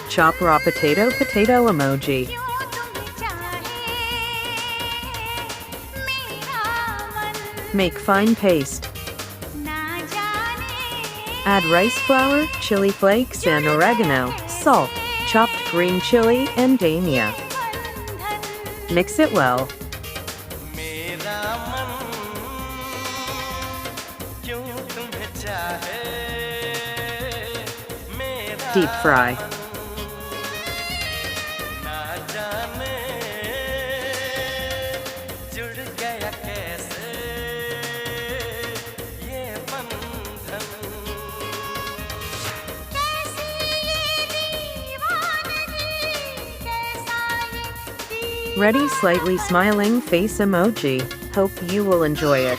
Chop raw potato emoji. Make fine paste. Add rice flour, chili flakes and oregano, salt, chopped green chili and dhania. Mix it well. Deep fry. Ready slightly smiling face emoji. Hope you will enjoy it.